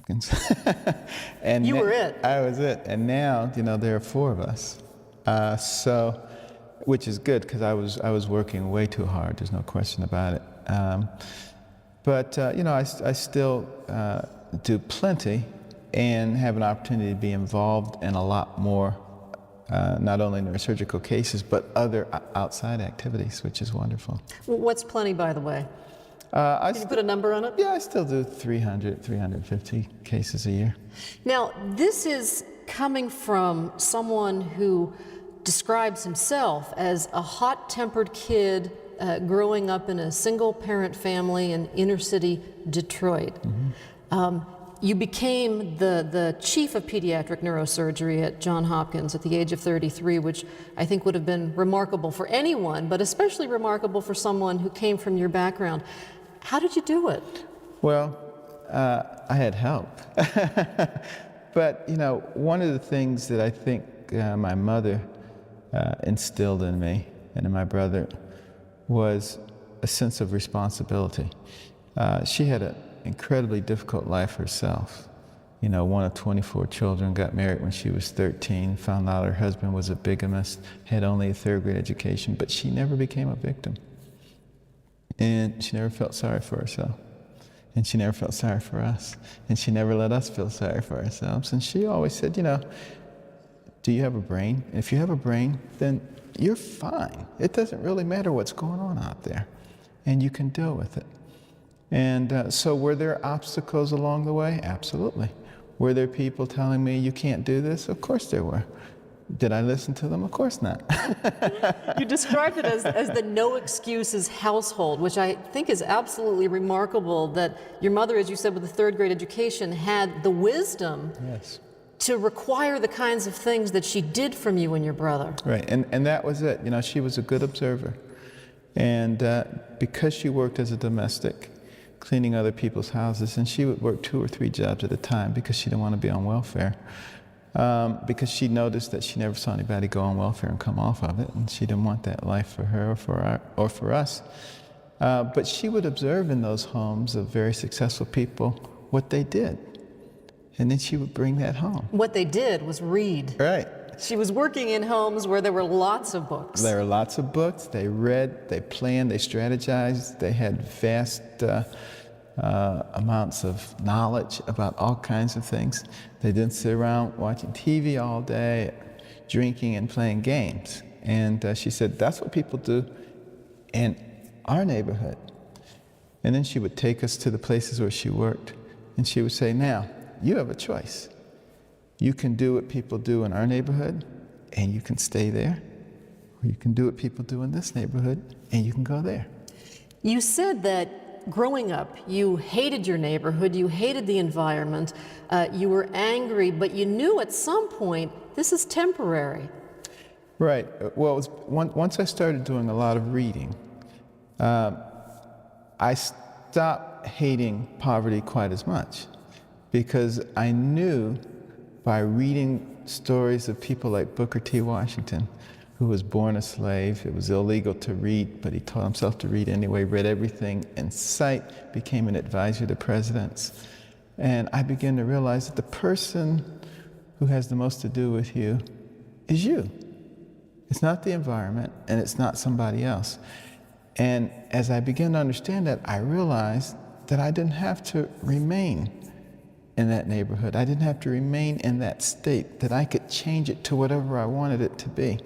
Hopkins. And You were it. I was it. And now, there are four of us. Which is good, because I was working way too hard. There's no question about it. I still do plenty and have an opportunity to be involved in a lot more, not only neurosurgical cases, but other outside activities, which is wonderful. What's plenty, by the way? Can you put a number on it? Yeah, I still do 300, 350 cases a year. Now, this is coming from someone who describes himself as a hot-tempered kid growing up in a single-parent family in inner-city Detroit. Mm-hmm. You became the chief of pediatric neurosurgery at Johns Hopkins at the age of 33, which I think would have been remarkable for anyone, but especially remarkable for someone who came from your background. How did you do it? Well, I had help. But, one of the things that I think my mother instilled in me and in my brother was a sense of responsibility. She had an incredibly difficult life herself. One of 24 children, got married when she was 13, found out her husband was a bigamist, had only a third-grade education, but she never became a victim. And she never felt sorry for herself. And she never felt sorry for us. And she never let us feel sorry for ourselves. And she always said, do you have a brain? And if you have a brain, then you're fine. It doesn't really matter what's going on out there. And you can deal with it. And so were there obstacles along the way? Absolutely. Were there people telling me you can't do this? Of course there were. Did I listen to them? Of course not. You described it as the no excuses household, which I think is absolutely remarkable that your mother, as you said, with a third-grade education, had the wisdom Yes. to require the kinds of things that she did from you and your brother. Right, and that was it. She was a good observer. And because she worked as a domestic, cleaning other people's houses, and she would work 2 or 3 jobs at a time because she didn't want to be on welfare. Because she noticed that she never saw anybody go on welfare and come off of it, and she didn't want that life for her or for us. But she would observe in those homes of very successful people what they did, and then she would bring that home. What they did was read. Right. She was working in homes where there were lots of books. There were lots of books. They read, they planned, they strategized. They had vast amounts of knowledge about all kinds of things. They didn't sit around watching TV all day, drinking and playing games. And she said, that's what people do in our neighborhood. And then she would take us to the places where she worked, and she would say, now, you have a choice. You can do what people do in our neighborhood, and you can stay there, or you can do what people do in this neighborhood, and you can go there. You said that growing up, you hated your neighborhood, you hated the environment, you were angry, but you knew at some point this is temporary. Right. Well, it was once I started doing a lot of reading, I stopped hating poverty quite as much, because I knew by reading stories of people like Booker T. Washington, who was born a slave. It was illegal to read, but he taught himself to read anyway, read everything in sight, became an advisor to presidents. And I began to realize that the person who has the most to do with you is you. It's not the environment, and it's not somebody else. And as I began to understand that, I realized that I didn't have to remain in that neighborhood. I didn't have to remain in that state, that I could change it to whatever I wanted it to be.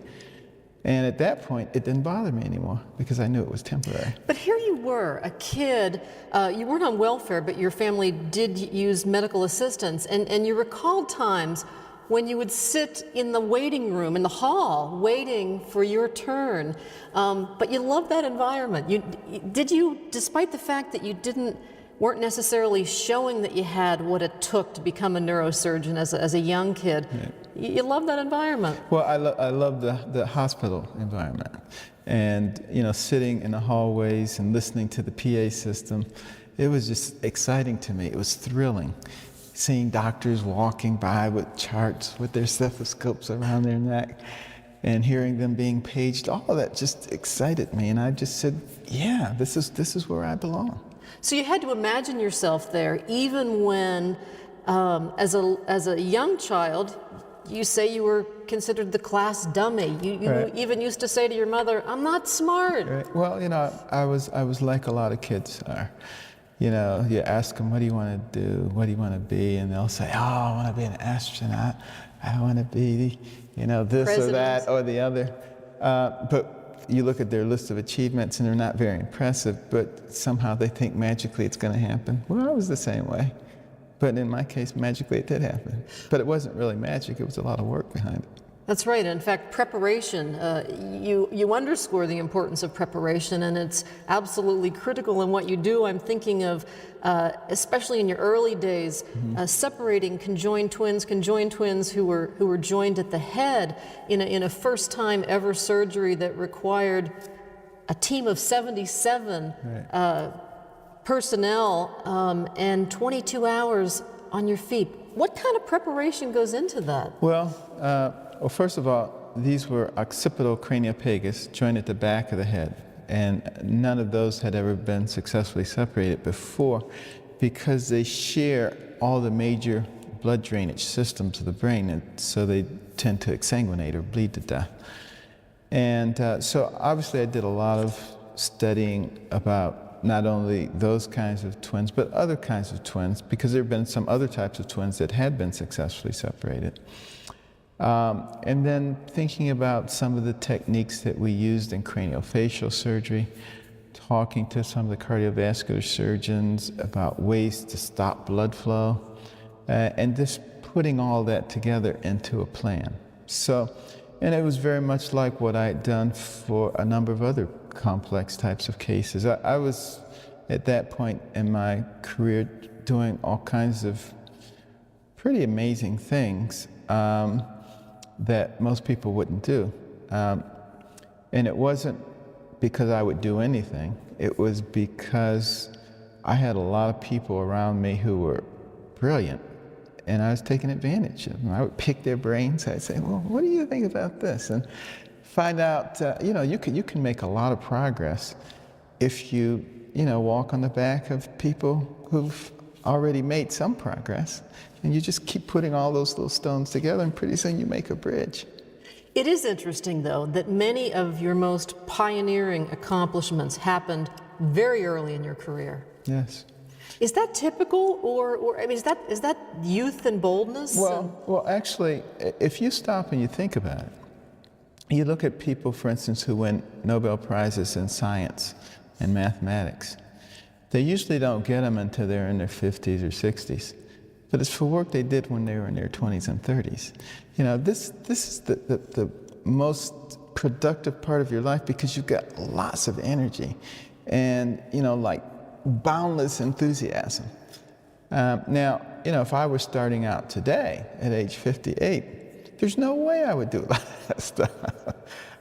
And at that point, it didn't bother me anymore, because I knew it was temporary. But here you were, a kid, you weren't on welfare, but your family did use medical assistance, and you recalled times when you would sit in the waiting room, in the hall, waiting for your turn. But you loved that environment. Did you, despite the fact that you weren't necessarily showing that you had what it took to become a neurosurgeon as a young kid, right, you love that environment? Well, I love the hospital environment, and sitting in the hallways and listening to the PA system, it was just exciting to me. It was thrilling, seeing doctors walking by with charts with their stethoscopes around their neck, and hearing them being paged. All of that just excited me, and I just said, yeah, this is where I belong. So you had to imagine yourself there, even when As a young child, you say you were considered the class dummy. You Right. even used to say to your mother, "I'm not smart." Right. Well, I was like a lot of kids are. You ask them, what do you want to do? What do you want to be? And they'll say, oh, I want to be an astronaut. I want to be, this President. or that or the other. But you look at their list of achievements and they're not very impressive, but somehow they think magically it's going to happen. Well, I was the same way. But in my case, magically it did happen. But it wasn't really magic. It was a lot of work behind it. That's right. In fact, preparation, you underscore the importance of preparation, and it's absolutely critical in what you do. I'm thinking of, especially in your early days, separating conjoined twins who were joined at the head in a first time ever surgery that required a team of 77 Right. personnel and 22 hours on your feet. What kind of preparation goes into that? Well, first of all, these were occipital craniopagus, joined at the back of the head. And none of those had ever been successfully separated before because they share all the major blood drainage systems of the brain, and so they tend to exsanguinate or bleed to death. And so obviously I did a lot of studying about not only those kinds of twins, but other kinds of twins, because there have been some other types of twins that had been successfully separated. And then thinking about some of the techniques that we used in craniofacial surgery, talking to some of the cardiovascular surgeons about ways to stop blood flow, and just putting all that together into a plan. So, and it was very much like what I had done for a number of other complex types of cases. I was, at that point in my career, doing all kinds of pretty amazing things that most people wouldn't do. And it wasn't because I would do anything. It was because I had a lot of people around me who were brilliant, and I was taking advantage of them. I would pick their brains. I'd say, well, what do you think about this? And find out, you can make a lot of progress if you walk on the back of people who've already made some progress, and you just keep putting all those little stones together, and pretty soon you make a bridge. It is interesting, though, that many of your most pioneering accomplishments happened very early in your career. Yes. Is that typical, or I mean, is that youth and boldness? Well, actually, if you stop and you think about it, you look at people, for instance, who win Nobel Prizes in science and mathematics. They usually don't get them until they're in their 50s or 60s. But it's for work they did when they were in their 20s and 30s. This is the most productive part of your life, because you've got lots of energy and, like boundless enthusiasm. Now, if I were starting out today at age 58, there's no way I would do a lot of that stuff.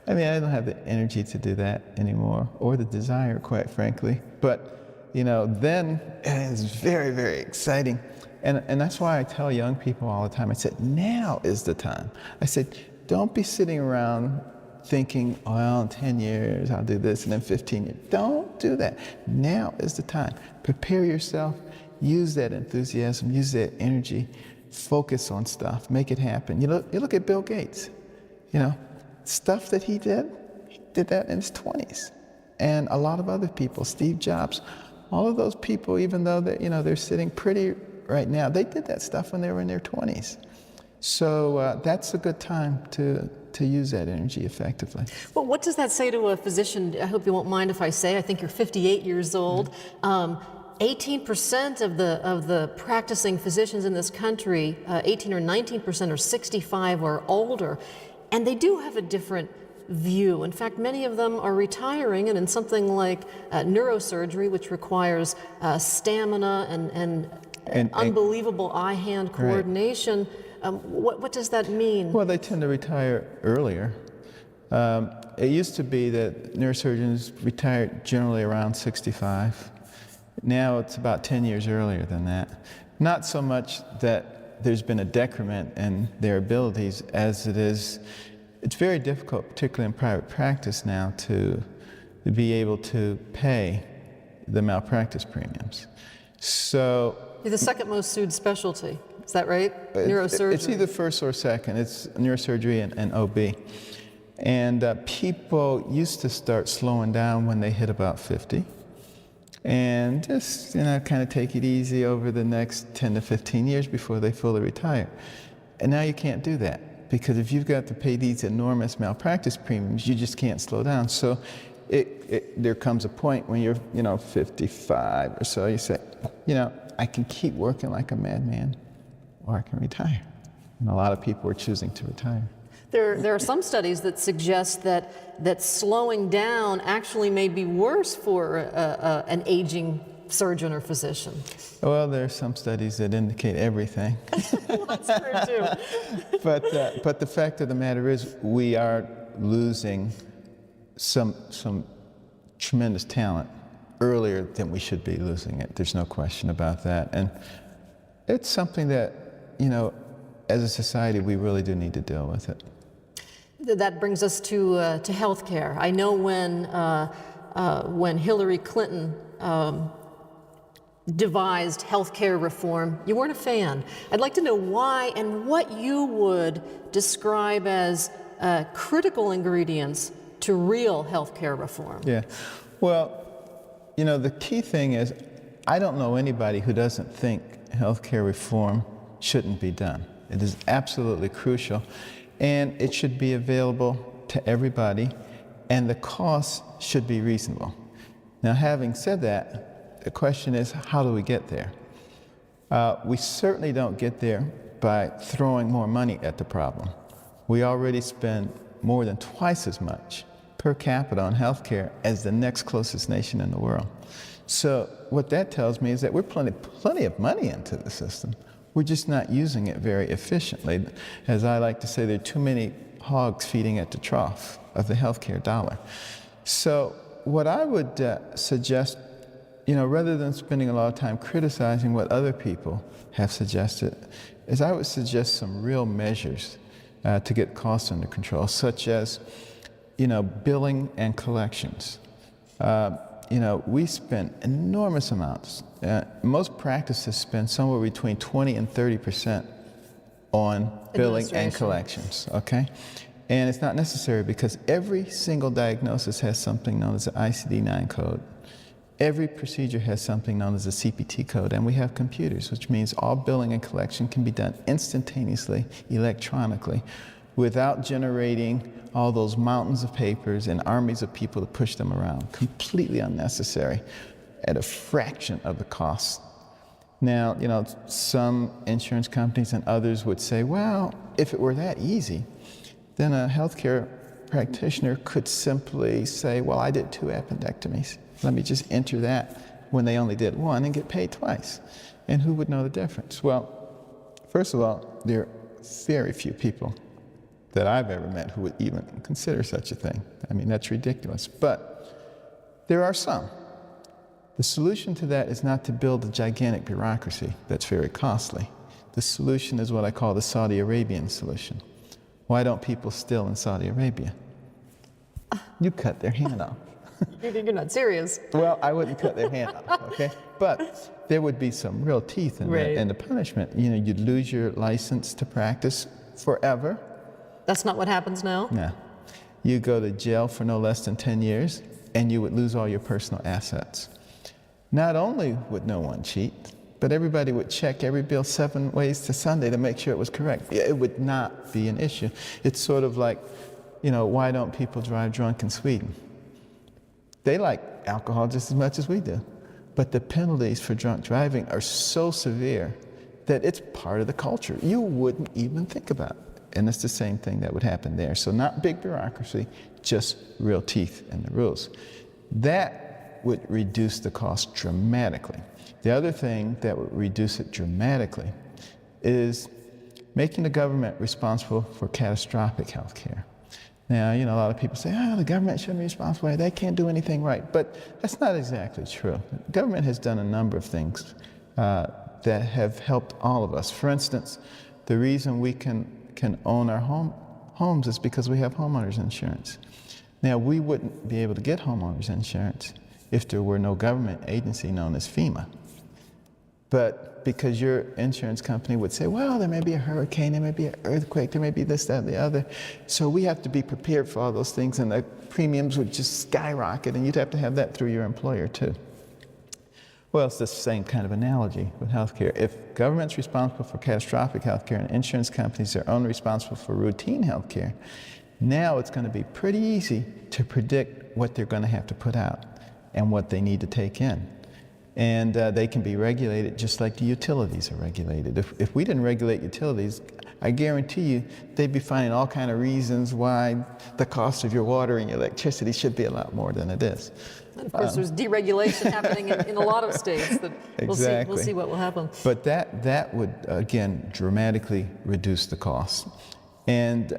I mean, I don't have the energy to do that anymore, or the desire, quite frankly. But, then it is very, very exciting. And that's why I tell young people all the time, I said, now is the time. I said, don't be sitting around thinking, well, in 10 years I'll do this, and then 15 years. Don't do that. Now is the time. Prepare yourself, use that enthusiasm, use that energy, focus on stuff, make it happen. You look at Bill Gates, stuff that he did that in his 20s. And a lot of other people, Steve Jobs, all of those people, even though they're sitting pretty right now, they did that stuff when they were in their 20s. So that's a good time to use that energy effectively. Well, what does that say to a physician? I hope you won't mind if I say, I think you're 58 years old. 18% of the practicing physicians in this country, 18 or 19% are 65 or older, and they do have a different view. In fact, many of them are retiring, and in something like neurosurgery, which requires stamina and unbelievable eye-hand coordination. Right. What does that mean? Well, they tend to retire earlier. It used to be that neurosurgeons retired generally around 65. Now it's about 10 years earlier than that. Not so much that there's been a decrement in their abilities as it is, it's very difficult, particularly in private practice now, to be able to pay the malpractice premiums. So You're the second most sued specialty. Is that right? Neurosurgery. It's either first or second. It's neurosurgery and OB. And people used to start slowing down when they hit about 50. And just, kind of take it easy over the next 10 to 15 years before they fully retire. And now you can't do that, because if you've got to pay these enormous malpractice premiums, you just can't slow down. So there comes a point when you're, 55 or so, you say, I can keep working like a madman, or I can retire. And a lot of people are choosing to retire. There are some studies that suggest that slowing down actually may be worse for an aging surgeon or physician. Well, there are some studies that indicate everything. Well, that's true too. But the fact of the matter is, we are losing some tremendous talent earlier than we should be losing it. There's no question about that. And it's something that, as a society, we really do need to deal with it. That brings us to healthcare. I know when Hillary Clinton devised healthcare reform, you weren't a fan. I'd like to know why and what you would describe as critical ingredients to real healthcare reform. Yeah. Well, the key thing is, I don't know anybody who doesn't think healthcare reform shouldn't be done. It is absolutely crucial, and it should be available to everybody, and the cost should be reasonable. Now, having said that, the question is, how do we get there? We certainly don't get there by throwing more money at the problem. We already spend more than twice as much per capita on healthcare as the next closest nation in the world. So what that tells me is that we're plenty of money into the system. We're just not using it very efficiently. As I like to say, there are too many hogs feeding at the trough of the healthcare dollar. So what I would suggest, rather than spending a lot of time criticizing what other people have suggested, is I would suggest some real measures to get costs under control, such as, billing and collections. We spend enormous amounts. Most practices spend somewhere between 20 and 30% on billing and collections, okay? And it's not necessary, because every single diagnosis has something known as the ICD-9 code. Every procedure has something known as a CPT code, and we have computers, which means all billing and collection can be done instantaneously, electronically, without generating all those mountains of papers and armies of people to push them around. Completely unnecessary at a fraction of the cost. Now, some insurance companies and others would say, well, if it were that easy, then a healthcare practitioner could simply say, well, I did 2 appendectomies. Let me just enter that when they only did 1 and get paid twice. And who would know the difference? Well, first of all, there are very few people that I've ever met who would even consider such a thing. I mean, that's ridiculous. But there are some. The solution to that is not to build a gigantic bureaucracy that's very costly. The solution is what I call the Saudi Arabian solution. Why don't people still in Saudi Arabia? You cut their hand off. You're not serious. Well, I wouldn't cut their hand off, okay? But there would be some real teeth in that, and the punishment. You'd lose your license to practice forever. That's not what happens now? No. You go to jail for no less than 10 years, and you would lose all your personal assets. Not only would no one cheat, but everybody would check every bill 7 ways to Sunday to make sure it was correct. It would not be an issue. It's sort of like, why don't people drive drunk in Sweden? They like alcohol just as much as we do. But the penalties for drunk driving are so severe that it's part of the culture. You wouldn't even think about it. And it's the same thing that would happen there. So not big bureaucracy, just real teeth in the rules. That would reduce the cost dramatically. The other thing that would reduce it dramatically is making the government responsible for catastrophic health care. Now, a lot of people say, the government shouldn't be responsible. They can't do anything right. But that's not exactly true. The government has done a number of things that have helped all of us. For instance, the reason we can own our homes is because we have homeowners insurance. Now, we wouldn't be able to get homeowners insurance if there were no government agency known as FEMA. But because your insurance company would say, well, there may be a hurricane, there may be an earthquake, there may be this, that, and the other. So we have to be prepared for all those things, and the premiums would just skyrocket, and you'd have to have that through your employer too. Well, it's the same kind of analogy with healthcare. If government's responsible for catastrophic healthcare and insurance companies are only responsible for routine healthcare, now it's going to be pretty easy to predict what they're going to have to put out and what they need to take in. And they can be regulated just like the utilities are regulated. If we didn't regulate utilities, I guarantee you they'd be finding all kind of reasons why the cost of your water and your electricity should be a lot more than it is. And of course, there's deregulation happening in a lot of states. That Exactly. we'll see what will happen. But that would, again, dramatically reduce the cost. And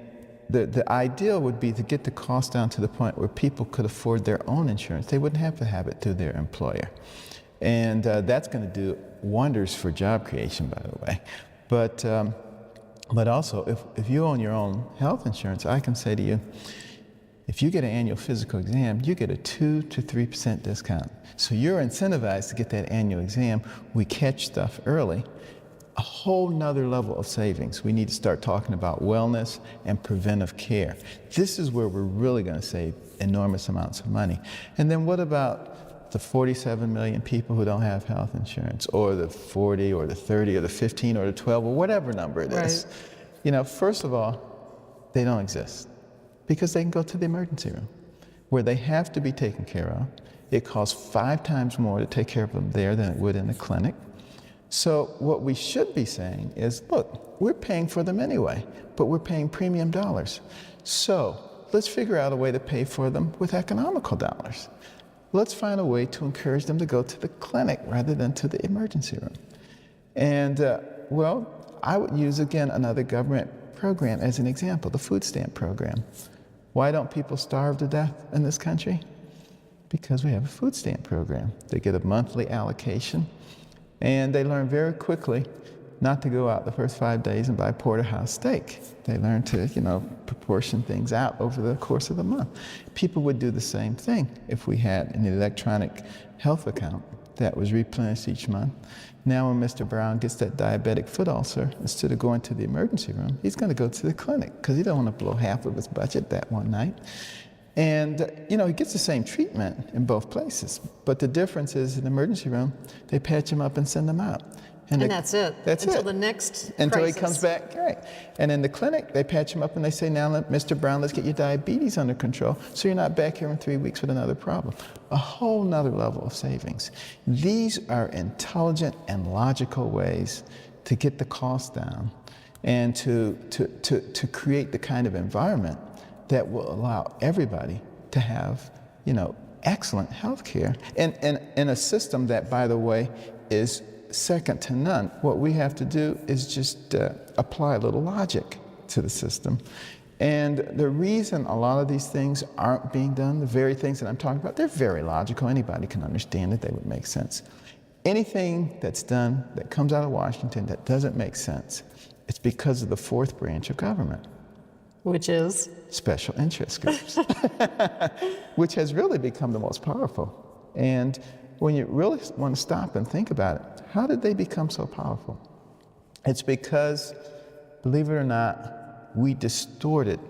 the ideal would be to get the cost down to the point where people could afford their own insurance. They wouldn't have to have it through their employer. And that's going to do wonders for job creation, by the way. But also, if you own your own health insurance, I can say to you, if you get an annual physical exam, you get a 2 to 3% discount. So you're incentivized to get that annual exam. We catch stuff early. A whole nother level of savings. We need to start talking about wellness and preventive care. This is where we're really going to save enormous amounts of money. And then what about the 47 million people who don't have health insurance, or the 40 or the 30 or the 15 or the 12 or whatever number it is? Right. You know, first of all, they don't exist because they can go to the emergency room where they have to be taken care of. It costs 5 times more to take care of them there than it would in the clinic. So what we should be saying is, look, we're paying for them anyway, but we're paying premium dollars. So let's figure out a way to pay for them with economical dollars. Let's find a way to encourage them to go to the clinic rather than to the emergency room. And well, I would use, again, another government program as an example, the food stamp program. Why don't people starve to death in this country? Because we have a food stamp program. They get a monthly allocation, and they learn very quickly not to go out the first 5 days and buy porterhouse steak. They learn to, proportion things out over the course of the month. People would do the same thing if we had an electronic health account that was replenished each month. Now when Mr. Brown gets that diabetic foot ulcer, instead of going to the emergency room, he's going to go to the clinic because he don't want to blow half of his budget that one night. And, he gets the same treatment in both places. But the difference is in the emergency room, they patch him up and send him out. And that's it. That's until it. the next Until crisis. he comes back, right. And in the clinic, they patch him up and they say, now, Mr. Brown, let's get your diabetes under control so you're not back here in 3 weeks with another problem. A whole nother level of savings. These are intelligent and logical ways to get the cost down and to create the kind of environment that will allow everybody to have, excellent health care. And in a system that, by the way, is second to none. What we have to do is just apply a little logic to the system. And the reason a lot of these things aren't being done, the very things that I'm talking about, they're very logical. Anybody can understand it. They would make sense. Anything that's done that comes out of Washington that doesn't make sense, it's because of the fourth branch of government. Which is? Special interest groups, which has really become the most powerful. And when you really want to stop and think about it, how did they become so powerful? It's because, believe it or not, we distorted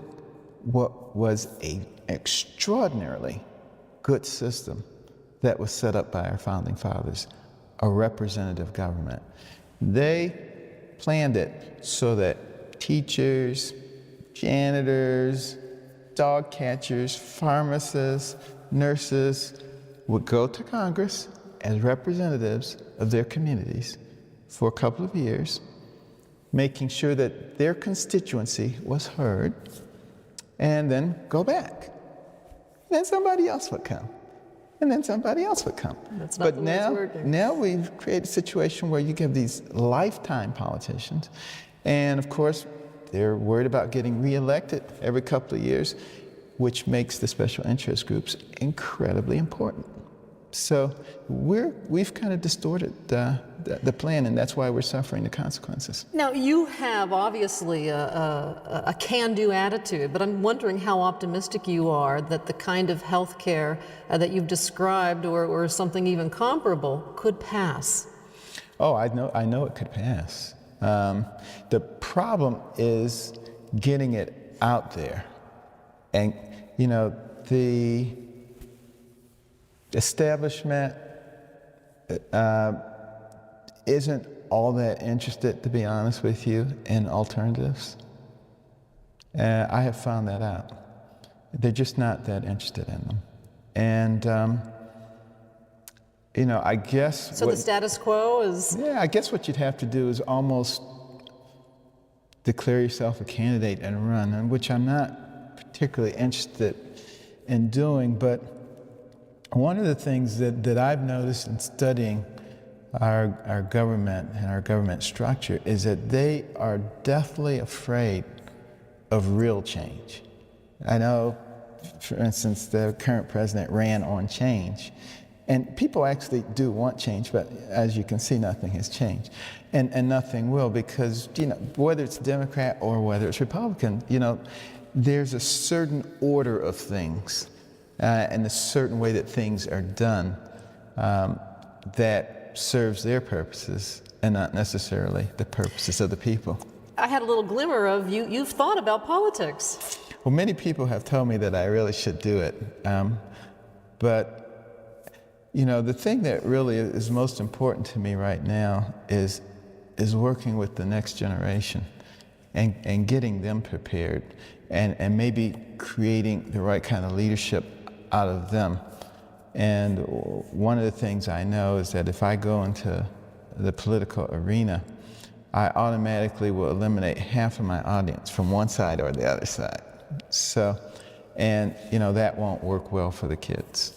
what was an extraordinarily good system that was set up by our founding fathers, a representative government. They planned it so that teachers, janitors, dog catchers, pharmacists, nurses would go to Congress as representatives of their communities for a couple of years, making sure that their constituency was heard, and then go back. And then somebody else would come. And then somebody else would come. That's not the way it's working. Now we've created a situation where you give these lifetime politicians, and of course, they're worried about getting reelected every couple of years, which makes the special interest groups incredibly important. So we've kind of distorted the plan, and that's why we're suffering the consequences. Now, you have obviously a can-do attitude, but I'm wondering how optimistic you are that the kind of health care that you've described or something even comparable could pass. Oh, I know it could pass. The problem is getting it out there. And, you know, the establishment isn't all that interested, to be honest with you, in alternatives. I have found that out. They're just not that interested in them. And, you know, I guess... So the status quo is... Yeah, I guess what you'd have to do is almost declare yourself a candidate and run, and which I'm not particularly interested in doing. But one of the things that I've noticed in studying our government and our government structure is that they are deathly afraid of real change. I know, for instance, the current president ran on change. And people actually do want change, but as you can see, nothing has changed. And nothing will, because, you know, whether it's Democrat or whether it's Republican, you know, there's a certain order of things and a certain way that things are done that serves their purposes and not necessarily the purposes of the people. I had a little glimmer of you've thought about politics. Well, many people have told me that I really should do it. But you know, the thing that really is most important to me right now is working with the next generation and getting them prepared and maybe creating the right kind of leadership out of them. And one of the things I know is that if I go into the political arena, I automatically will eliminate half of my audience from one side or the other side. So, and you know, that won't work well for the kids.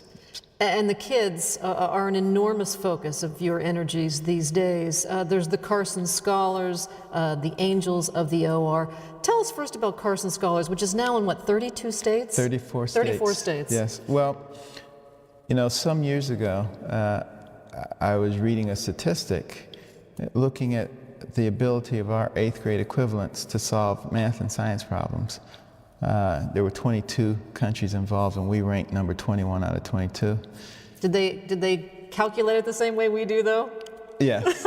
And the kids are an enormous focus of your energies these days. There's the Carson Scholars, the Angels of the OR. Tell us first about Carson Scholars, which is now in what, 32 states? 34 states. 34 states. Yes. Well, you know, some years ago, I was reading a statistic looking at the ability of our 8th grade equivalents to solve math and science problems. There were 22 countries involved, and we ranked number 21 out of 22. Did they calculate it the same way we do, though? Yes,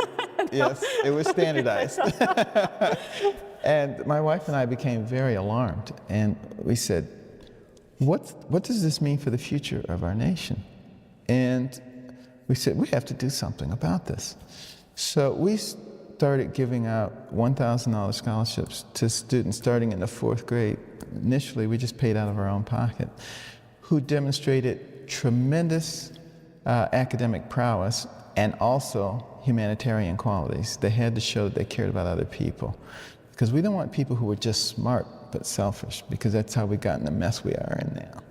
yes, it was standardized. And my wife and I became very alarmed, and we said, what does this mean for the future of our nation? And we said, we have to do something about this. So we started giving out $1,000 scholarships to students starting in the 4th grade. Initially, we just paid out of our own pocket, who demonstrated tremendous academic prowess and also humanitarian qualities. They had to show that they cared about other people. Because we don't want people who are just smart but selfish, because that's how we got in the mess we are in now.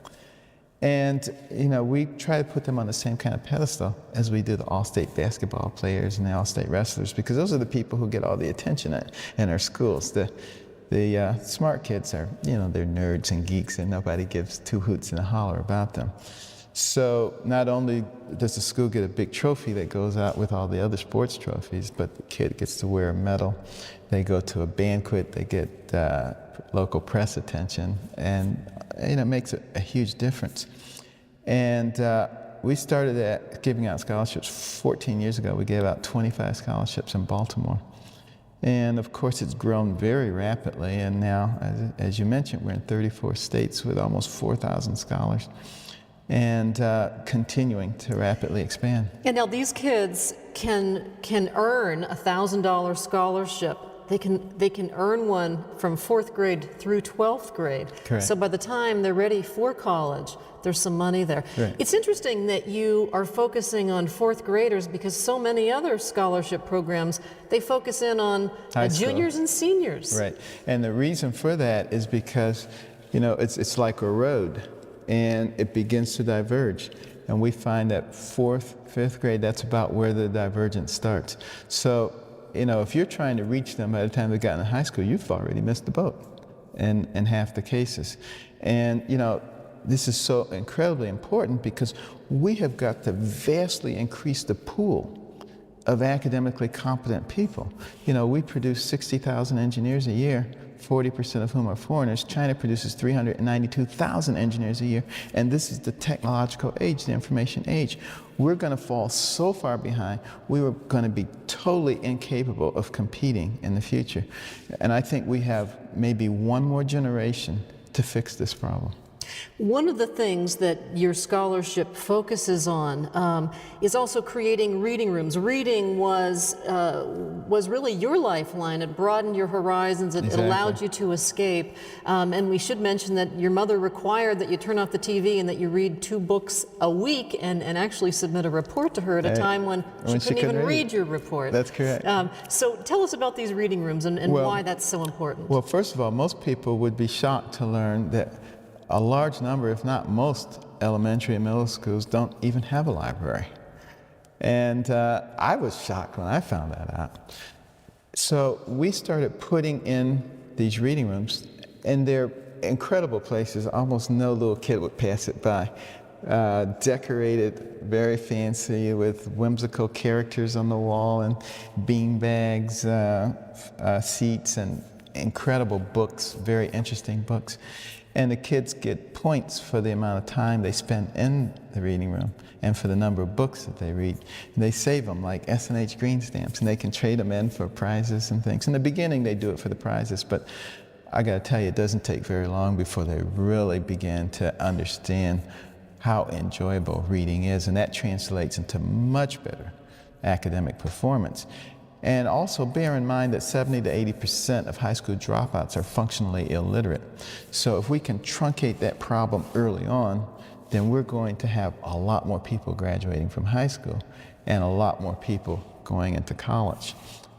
And, you know, we try to put them on the same kind of pedestal as we do the all-state basketball players and the all-state wrestlers, because those are the people who get all the attention in our schools. The smart kids are, you know, they're nerds and geeks, and nobody gives two hoots and a holler about them. So not only does the school get a big trophy that goes out with all the other sports trophies, but the kid gets to wear a medal. They go to a banquet, they get local press attention, and you know, it makes a huge difference. And we started giving out scholarships 14 years ago. We gave out 25 scholarships in Baltimore. And of course, it's grown very rapidly, and now, as you mentioned, we're in 34 states with almost 4,000 scholars, and continuing to rapidly expand. And now these kids can earn a $1,000 scholarship. They can earn one from 4th grade through 12th grade. Correct. So by the time they're ready for college, there's some money there. Right. It's interesting that you are focusing on 4th graders, because so many other scholarship programs, they focus in on juniors and seniors. Right. And the reason for that is because, you know, it's like a road, and it begins to diverge. And we find that 4th, 5th grade, that's about where the divergence starts. So, you know, if you're trying to reach them by the time they've gotten to high school, you've already missed the boat in half the cases. And, you know, this is so incredibly important because we have got to vastly increase the pool of academically competent people. You know, we produce 60,000 engineers a year, 40% of whom are foreigners. China produces 392,000 engineers a year, and this is the technological age, the information age. We're going to fall so far behind, we were going to be totally incapable of competing in the future. And I think we have maybe one more generation to fix this problem. One of the things that your scholarship focuses on is also creating reading rooms. Reading was really your lifeline. It broadened your horizons. It allowed you to escape. And we should mention that your mother required that you turn off the TV and that you read 2 books a week and actually submit a report to her at a time when she couldn't even read your report. That's correct. So tell us about these reading rooms and why that's so important. Well, first of all, most people would be shocked to learn that a large number, if not most, elementary and middle schools don't even have a library. And I was shocked when I found that out. So we started putting in these reading rooms, and they're incredible places. Almost no little kid would pass it by. Decorated very fancy with whimsical characters on the wall and bean bags, seats, and incredible books, very interesting books. And the kids get points for the amount of time they spend in the reading room and for the number of books that they read. And they save them like S&H green stamps, and they can trade them in for prizes and things. In the beginning, they do it for the prizes, but I got to tell you, it doesn't take very long before they really begin to understand how enjoyable reading is, and that translates into much better academic performance. And also bear in mind that 70 to 80% of high school dropouts are functionally illiterate. So if we can truncate that problem early on, then we're going to have a lot more people graduating from high school and a lot more people going into college.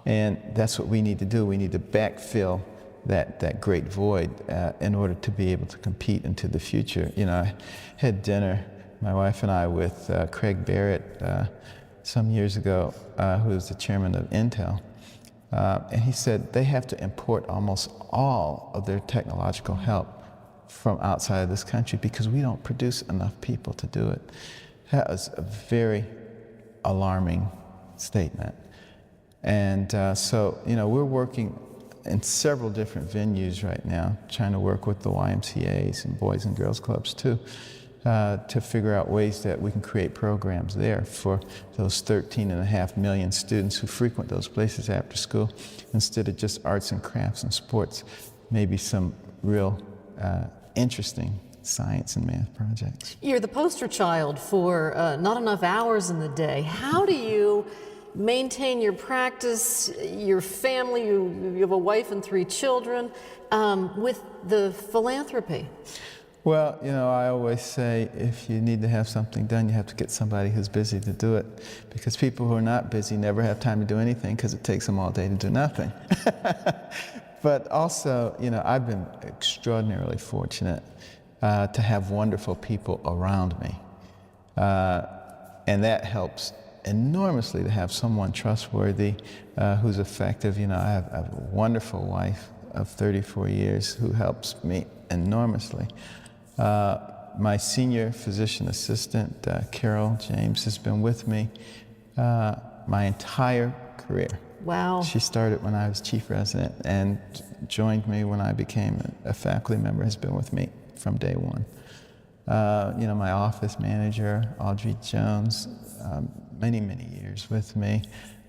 And that's what we need to do. We need to backfill that great void in order to be able to compete into the future. You know, I had dinner, my wife and I, with Craig Barrett some years ago, who was the chairman of Intel, and he said they have to import almost all of their technological help from outside of this country because we don't produce enough people to do it. That was a very alarming statement. And so, you know, we're working in several different venues right now, trying to work with the YMCAs and Boys and Girls Clubs too, to figure out ways that we can create programs there for those 13.5 million students who frequent those places after school, instead of just arts and crafts and sports, maybe some real interesting science and math projects. You're the poster child for not enough hours in the day. How do you maintain your practice, your family, you have a wife and 3 children, with the philanthropy? Well, you know, I always say if you need to have something done, you have to get somebody who's busy to do it, because people who are not busy never have time to do anything because it takes them all day to do nothing. But also, you know, I've been extraordinarily fortunate to have wonderful people around me. And that helps enormously to have someone trustworthy who's effective. You know, I have a wonderful wife of 34 years who helps me enormously. My senior physician assistant, Carol James, has been with me my entire career. Wow. She started when I was chief resident and joined me when I became a faculty member, has been with me from day one. You know, my office manager, Audrey Jones, many, many years with me.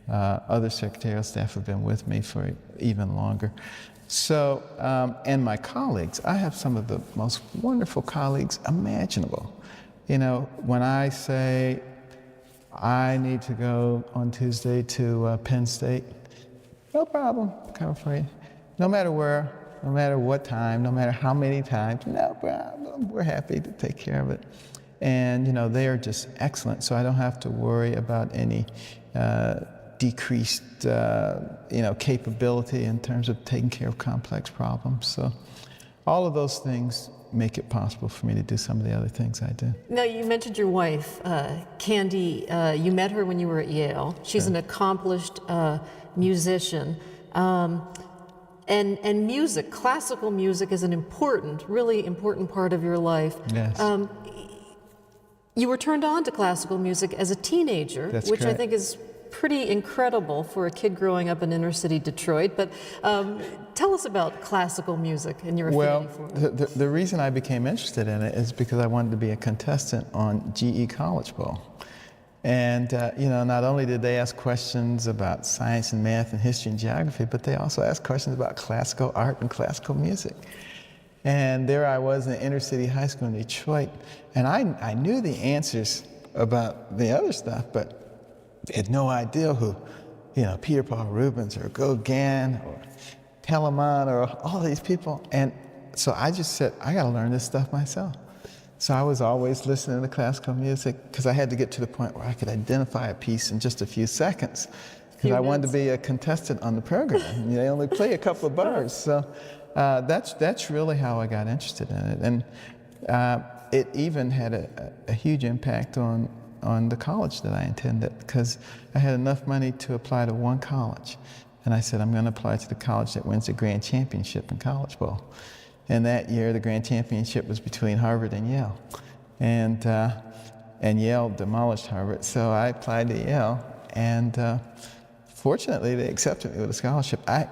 Other secretarial staff have been with me for even longer. So, and my colleagues, I have some of the most wonderful colleagues imaginable. You know, when I say I need to go on Tuesday to Penn State, no problem, come for you. No matter where, no matter what time, no matter how many times, no problem, we're happy to take care of it. And, you know, they are just excellent, so I don't have to worry about any decreased, you know, capability in terms of taking care of complex problems. So all of those things make it possible for me to do some of the other things I do. Now, you mentioned your wife, Candy. You met her when you were at Yale. She's an accomplished musician. And music, classical music, is an important, really important part of your life. Yes. You were turned on to classical music as a teenager, That's which correct. I think is pretty incredible for a kid growing up in inner city Detroit. But tell us about classical music and your affinity for it. The reason I became interested in it is because I wanted to be a contestant on GE College Bowl. And, not only did they ask questions about science and math and history and geography, but they also asked questions about classical art and classical music. And there I was in the inner city high school in Detroit, and I knew the answers about the other stuff, but had no idea who, Peter Paul Rubens or Gauguin or Telemann or all these people. And so I just said, I got to learn this stuff myself. So I was always listening to classical music because I had to get to the point where I could identify a piece in just a few seconds, because I wanted to be a contestant on the program. They only play a couple of bars. So that's really how I got interested in it. And it even had a huge impact on the college that I attended, because I had enough money to apply to one college. And I said, I'm going to apply to the college that wins the grand championship in College Bowl. And that year, the grand championship was between Harvard and Yale. And Yale demolished Harvard, so I applied to Yale. And fortunately, they accepted me with a scholarship. I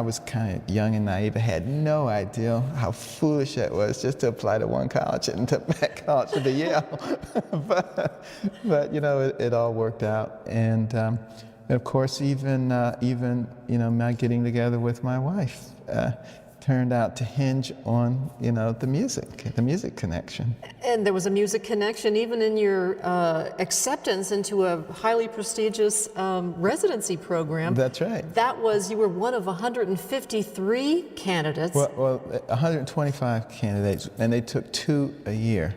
was kind of young and naive. I had no idea how foolish that was just to apply to one college and to that college to be Yale. but it all worked out. And of course, even my getting together with my wife turned out to hinge on, the music connection. And there was a music connection even in your acceptance into a highly prestigious residency program. That's right. You were one of 153 candidates. Well, 125 candidates, and they took 2 a year.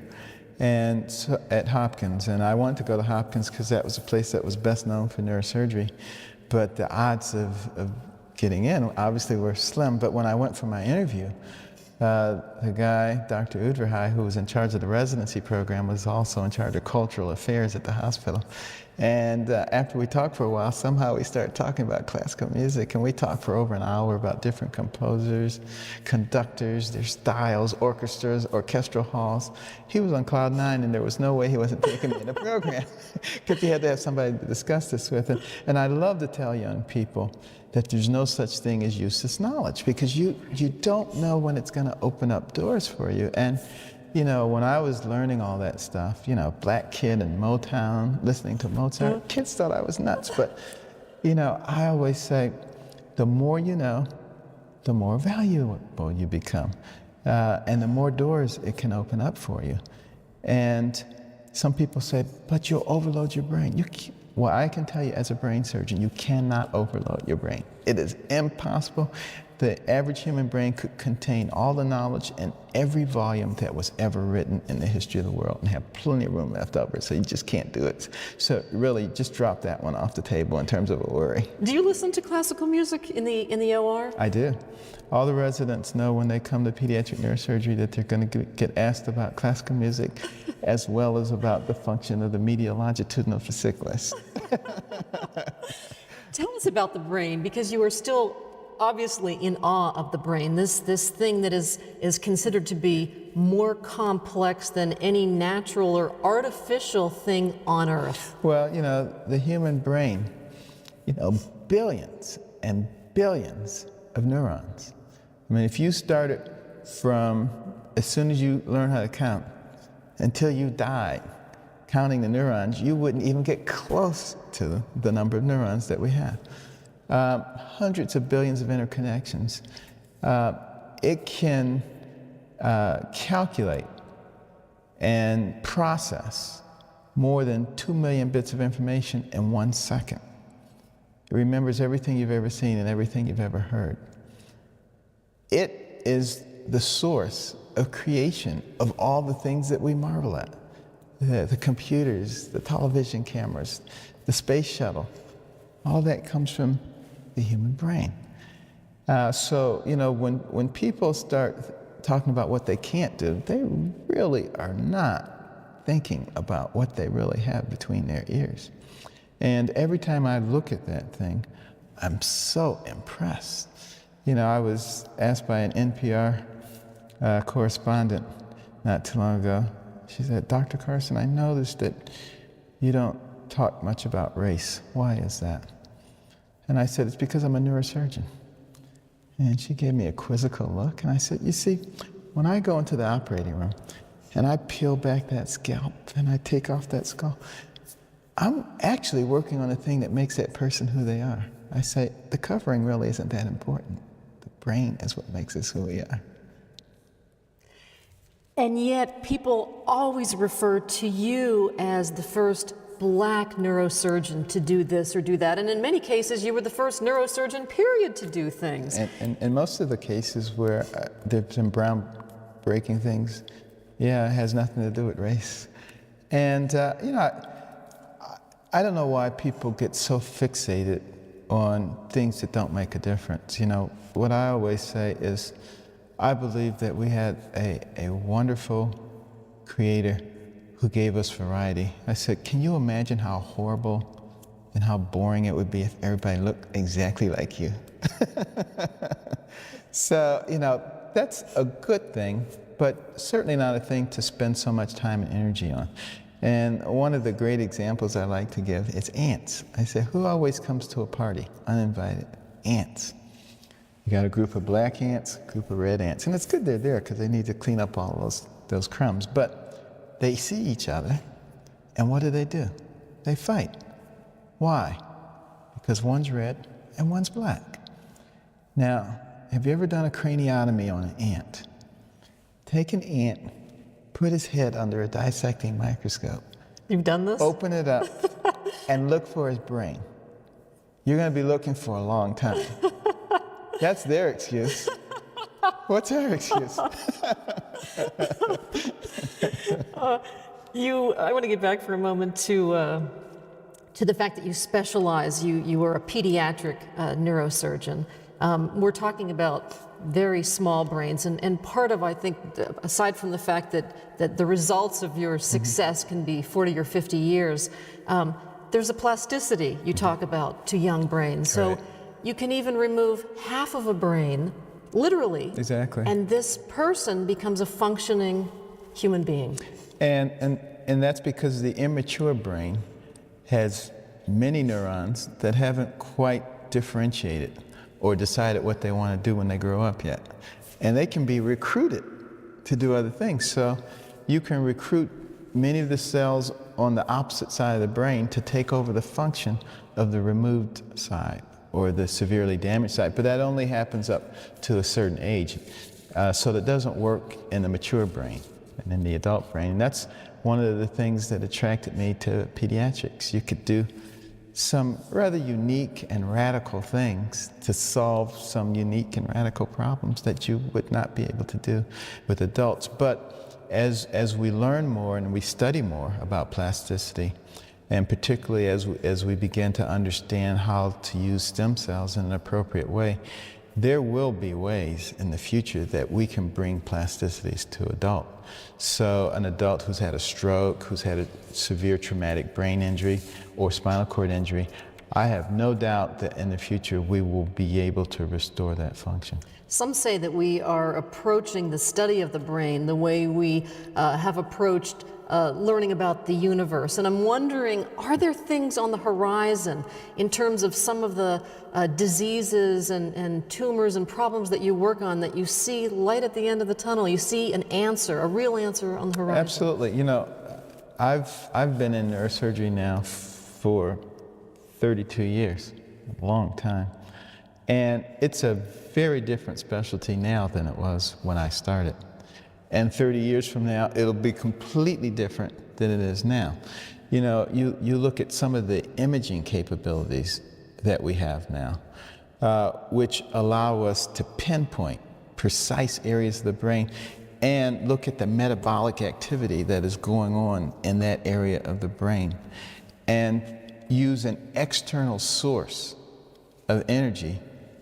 And so at Hopkins, and I wanted to go to Hopkins because that was a place that was best known for neurosurgery, but the odds of getting in obviously were slim. But when I went for my interview, the guy, Dr. Udvarhai, who was in charge of the residency program, was also in charge of cultural affairs at the hospital. And after we talked for a while, somehow we started talking about classical music, and we talked for over an hour about different composers, conductors, their styles, orchestras, orchestral halls. He was on cloud 9, and there was no way he wasn't taking me in the program, because he had to have somebody to discuss this with. And I love to tell young people that there's no such thing as useless knowledge, because you don't know when it's going to open up doors for you. And when I was learning all that stuff, black kid in Motown, listening to Mozart, kids thought I was nuts. But, I always say, the more you know, the more valuable you become. And the more doors it can open up for you. And some people say, but you'll overload your brain. Well, I can tell you as a brain surgeon, you cannot overload your brain. It is impossible. The average human brain could contain all the knowledge in every volume that was ever written in the history of the world and have plenty of room left over, so you just can't do it. So really, just drop that one off the table in terms of a worry. Do you listen to classical music in the OR? I do. All the residents know when they come to pediatric neurosurgery that they're going to get asked about classical music as well as about the function of the medial longitudinal fasciculus. Tell us about the brain, because you are still obviously in awe of the brain, this thing that is considered to be more complex than any natural or artificial thing on Earth. Well, the human brain, billions and billions of neurons. I mean, if you started from as soon as you learn how to count until you died counting the neurons, you wouldn't even get close to the number of neurons that we have. Hundreds of billions of interconnections. It can calculate and process more than 2 million bits of information in 1 second. It remembers everything you've ever seen and everything you've ever heard. It is the source of creation of all the things that we marvel at. The computers, the television cameras, the space shuttle, all that comes from the human brain. So when people start talking about what they can't do, they really are not thinking about what they really have between their ears. And every time I look at that thing, I'm so impressed. I was asked by an NPR correspondent not too long ago. She said, Dr. Carson, I noticed that you don't talk much about race. Why is that? And I said, it's because I'm a neurosurgeon. And she gave me a quizzical look, and I said, you see, when I go into the operating room and I peel back that scalp and I take off that skull, I'm actually working on the thing that makes that person who they are. I say, the covering really isn't that important. The brain is what makes us who we are. And yet people always refer to you as the first Black neurosurgeon to do this or do that. And in many cases, you were the first neurosurgeon, period, to do things. And in most of the cases where there's been groundbreaking things, yeah, it has nothing to do with race. And, you know, I don't know why people get so fixated on things that don't make a difference. You know, what I always say is, I believe that we had a wonderful creator who gave us variety. I said, can you imagine how horrible and how boring it would be if everybody looked exactly like you? So, you know, that's a good thing, but certainly not a thing to spend so much time and energy on. And one of the great examples I like to give is ants. I say, who always comes to a party uninvited? Ants. You got a group of black ants, a group of red ants. And it's good they're there because they need to clean up all those crumbs. But they see each other, and what do? They fight. Why? Because one's red and one's black. Now, have you ever done a craniotomy on an ant? Take an ant, put his head under a dissecting microscope. You've done this? Open it up and look for his brain. You're going to be looking for a long time. That's their excuse. What's our excuse? I want to get back for a moment to the fact that you specialize. You are a pediatric neurosurgeon. We're talking about very small brains, and part of, I think, aside from the fact that the results of your success can be 40 or 50 years, there's a plasticity you talk about to young brains. So Right. you can even remove half of a brain, literally. Exactly. And this person becomes a functioning human being. And that's because the immature brain has many neurons that haven't quite differentiated or decided what they want to do when they grow up yet. And they can be recruited to do other things. So you can recruit many of the cells on the opposite side of the brain to take over the function of the removed side or the severely damaged side, but that only happens up to a certain age. So that doesn't work in the mature brain and in the adult brain. And that's one of the things that attracted me to pediatrics. You could do some rather unique and radical things to solve some unique and radical problems that you would not be able to do with adults. But as we learn more and we study more about plasticity, and particularly as we begin to understand how to use stem cells in an appropriate way, there will be ways in the future that we can bring plasticities to adult. So an adult who's had a stroke, who's had a severe traumatic brain injury or spinal cord injury, I have no doubt that in the future we will be able to restore that function. Some say that we are approaching the study of the brain the way we have approached learning about the universe. And I'm wondering, are there things on the horizon in terms of some of the diseases and tumors and problems that you work on that you see light at the end of the tunnel? You see an answer, a real answer on the horizon? Absolutely. You know, I've been in neurosurgery now for 32 years, a long time. And it's a very different specialty now than it was when I started. And 30 years from now, it'll be completely different than it is now. You know, you look at some of the imaging capabilities that we have now, which allow us to pinpoint precise areas of the brain and look at the metabolic activity that is going on in that area of the brain and use an external source of energy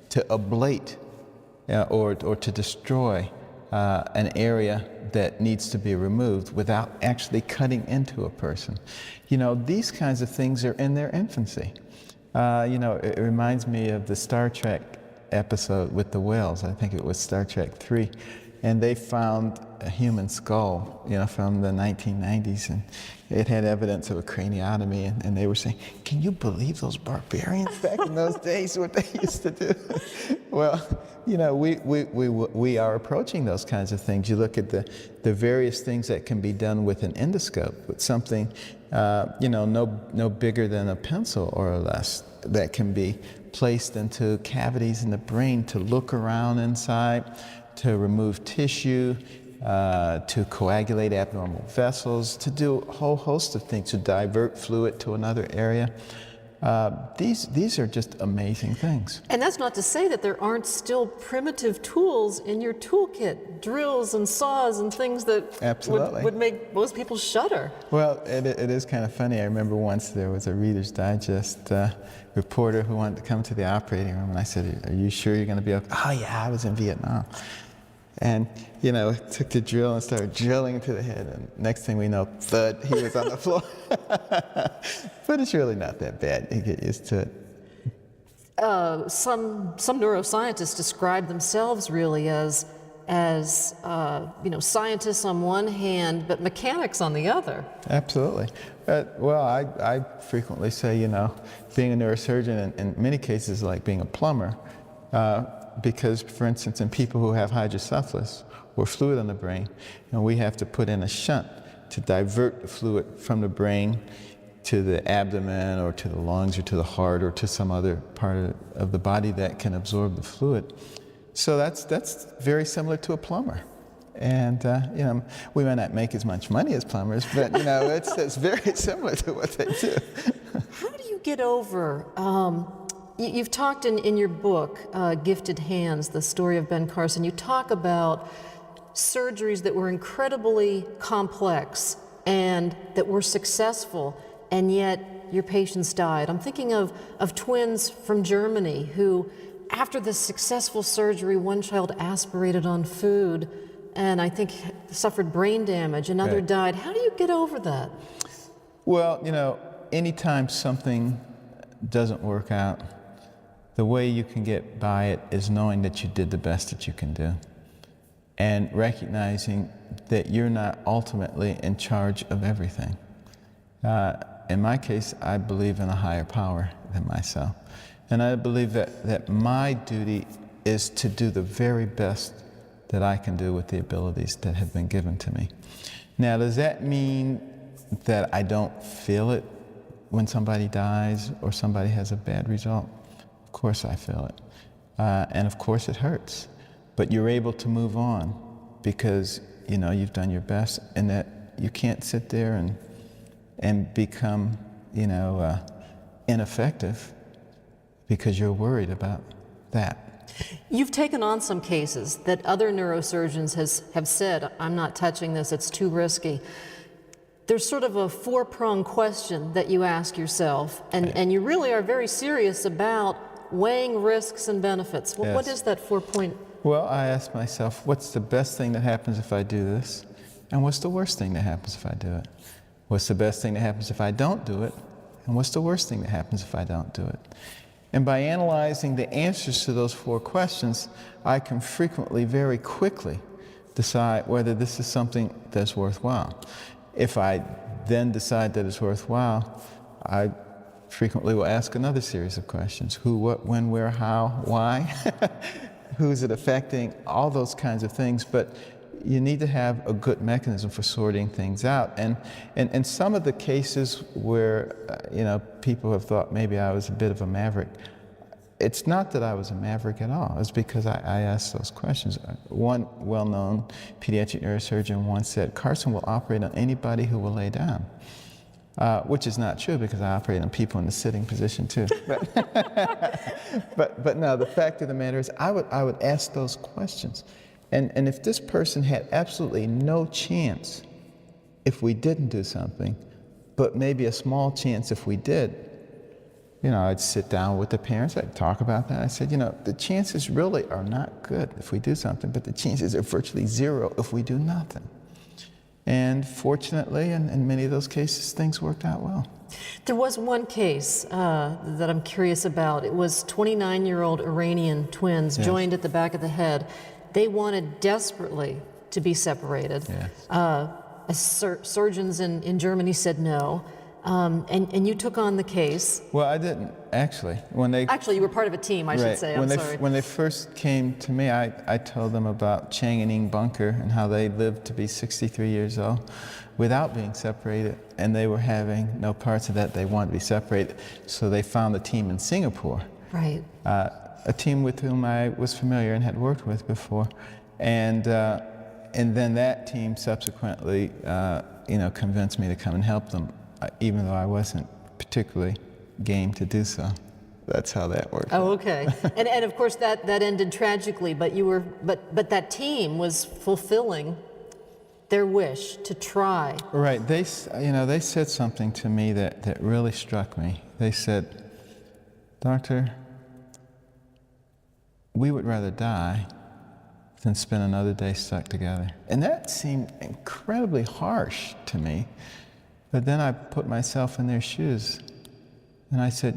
to ablate or to destroy an area that needs to be removed without actually cutting into a person. You know, these kinds of things are in their infancy. You know, it reminds me of the Star Trek episode with the whales. I think it was Star Trek 3. And they found a human skull, from the 1990s, and it had evidence of a craniotomy, and they were saying, can you believe those barbarians back in those days, what they used to do? Well, we are approaching those kinds of things. You look at the various things that can be done with an endoscope, with something, no bigger than a pencil or less, that can be placed into cavities in the brain to look around inside, to remove tissue, to coagulate abnormal vessels, to do a whole host of things, to divert fluid to another area. These are just amazing things. And that's not to say that there aren't still primitive tools in your toolkit, drills and saws and things that would make most people shudder. Well, it is kind of funny. I remember once there was a Reader's Digest reporter who wanted to come to the operating room, and I said, are you sure you're going to be okay? Oh yeah, I was in Vietnam. And, took the drill and started drilling into the head, and next thing we know, thud, he was on the floor. But it's really not that bad. You get used to it. Some neuroscientists describe themselves really as scientists on one hand, but mechanics on the other. Absolutely. Well, I frequently say, being a neurosurgeon in many cases is like being a plumber. Because, for instance, in people who have hydrocephalus or fluid in the brain, we have to put in a shunt to divert the fluid from the brain to the abdomen or to the lungs or to the heart or to some other part of the body that can absorb the fluid. So that's very similar to a plumber. And, we may not make as much money as plumbers, but, it's very similar to what they do. How do you get over... You've talked in your book, Gifted Hands, the story of Ben Carson, you talk about surgeries that were incredibly complex and that were successful, and yet your patients died. I'm thinking of twins from Germany who, after the successful surgery, one child aspirated on food and I think suffered brain damage, another Right. died. How do you get over that? Well, anytime something doesn't work out, the way you can get by it is knowing that you did the best that you can do and recognizing that you're not ultimately in charge of everything. In my case, I believe in a higher power than myself. And I believe that my duty is to do the very best that I can do with the abilities that have been given to me. Now, does that mean that I don't feel it when somebody dies or somebody has a bad result? Of course I feel it. And of course it hurts. But you're able to move on because, you've done your best, and that you can't sit there and become, ineffective because you're worried about that. You've taken on some cases that other neurosurgeons have said, I'm not touching this, it's too risky. There's sort of a four-pronged question that you ask yourself, and you really are very serious about weighing risks and benefits. Well, Yes. What is that 4-point? Well, I ask myself, what's the best thing that happens if I do this? And what's the worst thing that happens if I do it? What's the best thing that happens if I don't do it? And what's the worst thing that happens if I don't do it? And by analyzing the answers to those four questions, I can frequently, very quickly, decide whether this is something that's worthwhile. If I then decide that it's worthwhile, I frequently will ask another series of questions. Who, what, when, where, how, why? Who's it affecting? All those kinds of things. But you need to have a good mechanism for sorting things out. And some of the cases where, people have thought maybe I was a bit of a maverick, it's not that I was a maverick at all. It's because I asked those questions. One well-known pediatric neurosurgeon once said, Carson will operate on anybody who will lay down. Which is not true because I operate on people in the sitting position too. But no, the fact of the matter is I would ask those questions. And if this person had absolutely no chance if we didn't do something, but maybe a small chance if we did, I'd sit down with the parents, I'd talk about that. I said, the chances really are not good if we do something, but the chances are virtually zero if we do nothing. And fortunately, in many of those cases, things worked out well. There was one case that I'm curious about. It was 29-year-old Iranian twins joined at the back of the head. They wanted desperately to be separated. Yes. Surgeons in Germany said no, and you took on the case. Well, I didn't, actually. Actually, you were part of a team, I should say. I'm sorry. When they first came to me, I told them about Chang and Ing Bunker and how they lived to be 63 years old without being separated, and they were having no parts of that. They wanted to be separated. So they found a team in Singapore. Right. A team with whom I was familiar and had worked with before. And then that team subsequently, convinced me to come and help them, even though I wasn't particularly game to do so. That's how that worked. Oh, okay. and of course that ended tragically, but that team was fulfilling their wish to try. Right. They said something to me that really struck me. They said, "Doctor, we would rather die than spend another day stuck together." And that seemed incredibly harsh to me. But then I put myself in their shoes. And I said,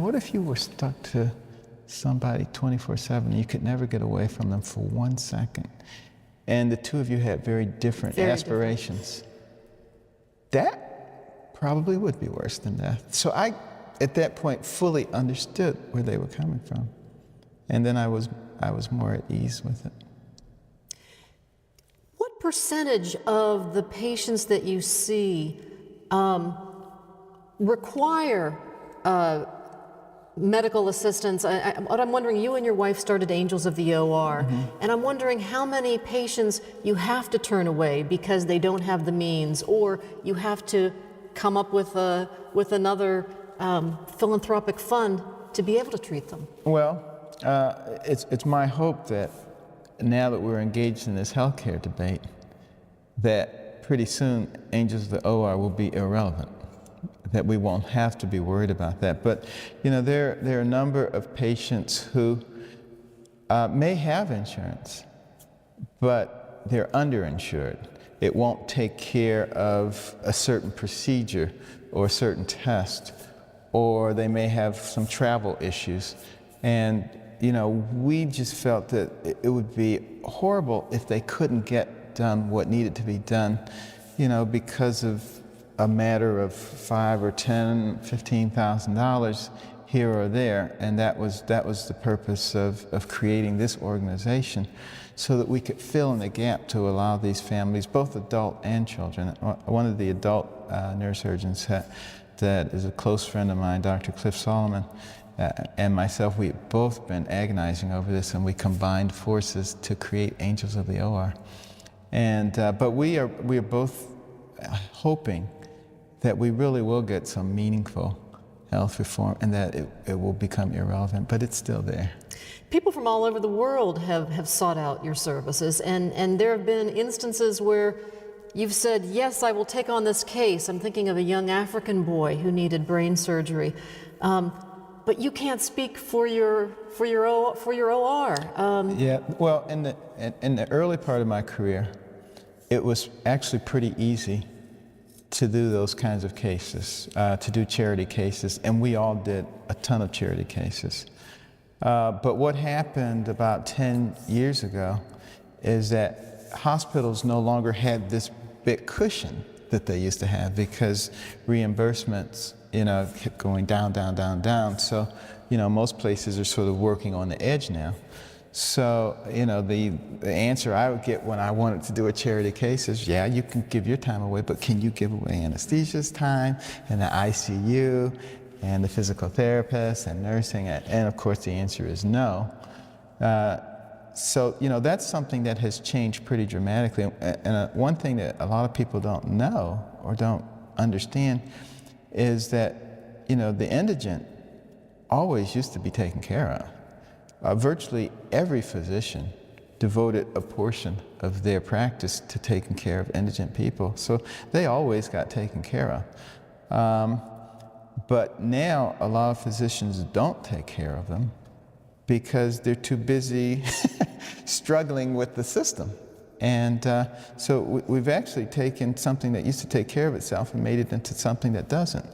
what if you were stuck to somebody 24/7 and you could never get away from them for 1 second? And the two of you had very different aspirations. That probably would be worse than death. So I, at that point, fully understood where they were coming from. And then I was more at ease with it. What percentage of the patients that you see require medical assistance? What I'm wondering, you and your wife started Angels of the OR, and I'm wondering how many patients you have to turn away because they don't have the means, or you have to come up with another philanthropic fund to be able to treat them. Well, it's my hope that now that we're engaged in this healthcare debate, that pretty soon Angels of the OR will be irrelevant, that we won't have to be worried about that. But there are a number of patients who may have insurance, but they're underinsured. It won't take care of a certain procedure or a certain test, or they may have some travel issues. And we just felt that it would be horrible if they couldn't get done what needed to be done, because of a matter of $5,000 or $10,000, $15,000 here or there. And that was the purpose of creating this organization, so that we could fill in the gap to allow these families, both adult and children. One of the adult neurosurgeons that is a close friend of mine, Dr. Cliff Solomon, and myself, we have both been agonizing over this, and we combined forces to create Angels of the OR. And but we are both hoping that we really will get some meaningful health reform, and that it will become irrelevant, but it's still there. People from all over the world have sought out your services, and there have been instances where you've said, yes, I will take on this case. I'm thinking of a young African boy who needed brain surgery. But you can't speak for your OR. Yeah, well, in the early part of my career, it was actually pretty easy to do those kinds of cases, to do charity cases, and we all did a ton of charity cases. But what happened about 10 years ago is that hospitals no longer had this big cushion that they used to have, because reimbursements kept going down, down, down, down. So, most places are sort of working on the edge now. So, the answer I would get when I wanted to do a charity case is, yeah, you can give your time away, but can you give away anesthesia's time, and the ICU, and the physical therapist, and nursing? And of course, the answer is no. So, that's something that has changed pretty dramatically. And one thing that a lot of people don't know or don't understand is that, the indigent always used to be taken care of. Virtually every physician devoted a portion of their practice to taking care of indigent people. So they always got taken care of. But now a lot of physicians don't take care of them because they're too busy struggling with the system. And so we've actually taken something that used to take care of itself and made it into something that doesn't.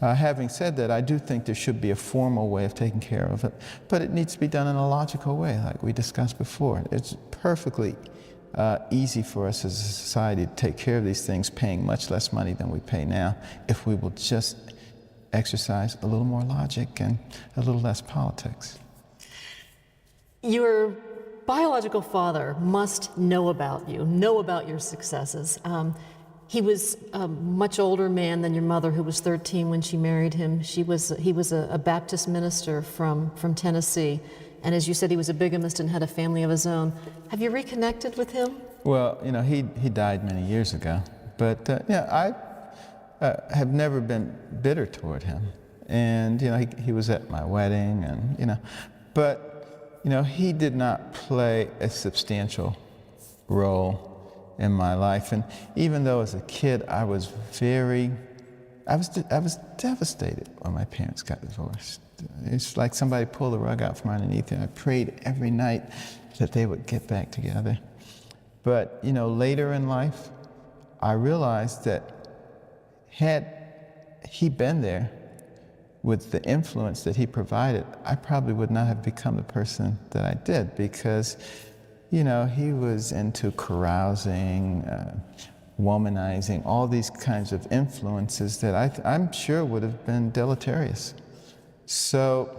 Having said that, I do think there should be a formal way of taking care of it, but it needs to be done in a logical way, like we discussed before. It's perfectly easy for us as a society to take care of these things, paying much less money than we pay now, if we will just exercise a little more logic and a little less politics. Your biological father must know about you, know about your successes. He was a much older man than your mother, who was 13 when she married him. He was a Baptist minister from Tennessee. And as you said, he was a bigamist and had a family of his own. Have you reconnected with him? Well, you know, he died many years ago. But, I have never been bitter toward him. And, you know, he was at my wedding and, you know, but, you know, he did not play a substantial role in my life. And even though as a kid I was devastated when my parents got divorced. It's like somebody pulled the rug out from underneath it. I prayed every night that they would get back together. But, you know, later in life, I realized that had he been there with the influence that he provided, I probably would not have become the person that I did, because, you know, he was into carousing, womanizing, all these kinds of influences that I'm sure would have been deleterious. So,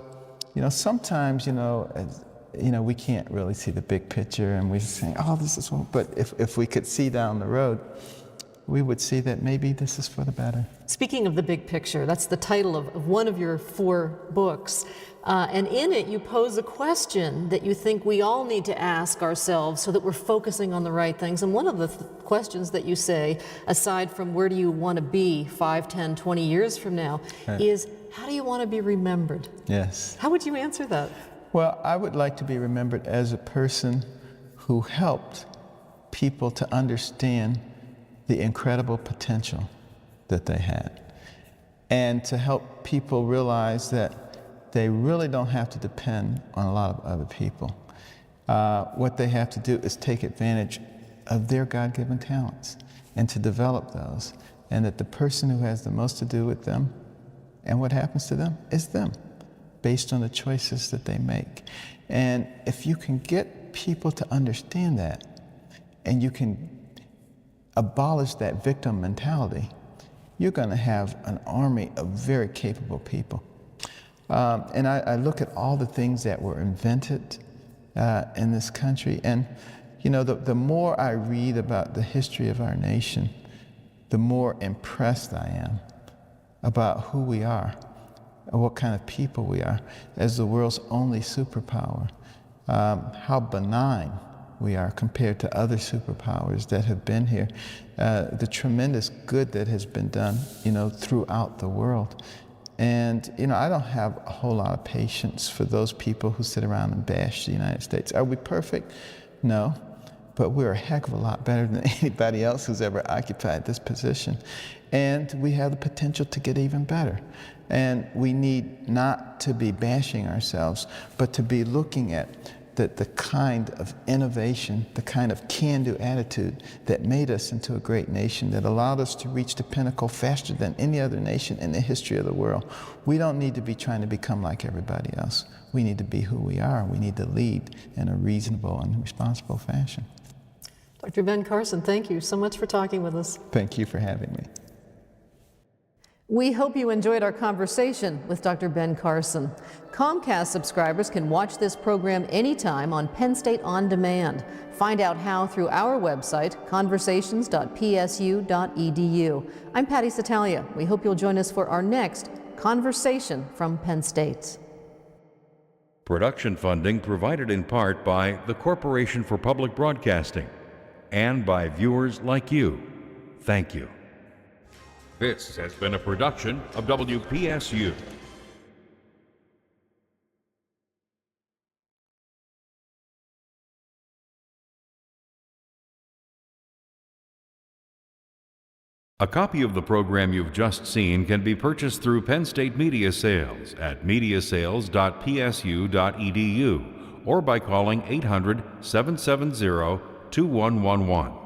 you know, sometimes, you know, we can't really see the big picture, and we're saying, oh, this is what, but if we could see down the road, we would see that maybe this is for the better. Speaking of the big picture, that's the title of one of your 4 books. And in it, you pose a question that you think we all need to ask ourselves so that we're focusing on the right things. And one of the questions that you say, aside from where do you want to be 5, 10, 20 years from now, is how do you want to be remembered? Yes. How would you answer that? Well, I would like to be remembered as a person who helped people to understand the incredible potential that they had, and to help people realize that they really don't have to depend on a lot of other people. What they have to do is take advantage of their God-given talents and to develop those, and that the person who has the most to do with them and what happens to them is them, based on the choices that they make. And if you can get people to understand that, and you can abolish that victim mentality, you're going to have an army of very capable people. And I look at all the things that were invented in this country, and you know, the more I read about the history of our nation, the more impressed I am about who we are, and what kind of people we are as the world's only superpower, how benign we are compared to other superpowers that have been here, the tremendous good that has been done, you know, throughout the world. And, you know, I don't have a whole lot of patience for those people who sit around and bash the United States. Are we perfect? No, but we're a heck of a lot better than anybody else who's ever occupied this position. And we have the potential to get even better. And we need not to be bashing ourselves, but to be looking at the kind of innovation, the kind of can-do attitude that made us into a great nation, that allowed us to reach the pinnacle faster than any other nation in the history of the world. We don't need to be trying to become like everybody else. We need to be who we are. We need to lead in a reasonable and responsible fashion. Dr. Ben Carson, thank you so much for talking with us. Thank you for having me. We hope you enjoyed our conversation with Dr. Ben Carson. Comcast subscribers can watch this program anytime on Penn State On Demand. Find out how through our website, conversations.psu.edu. I'm Patty Satalia. We hope you'll join us for our next Conversation from Penn State. Production funding provided in part by the Corporation for Public Broadcasting and by viewers like you. Thank you. This has been a production of WPSU. A copy of the program you've just seen can be purchased through Penn State Media Sales at mediasales.psu.edu or by calling 800-770-2111.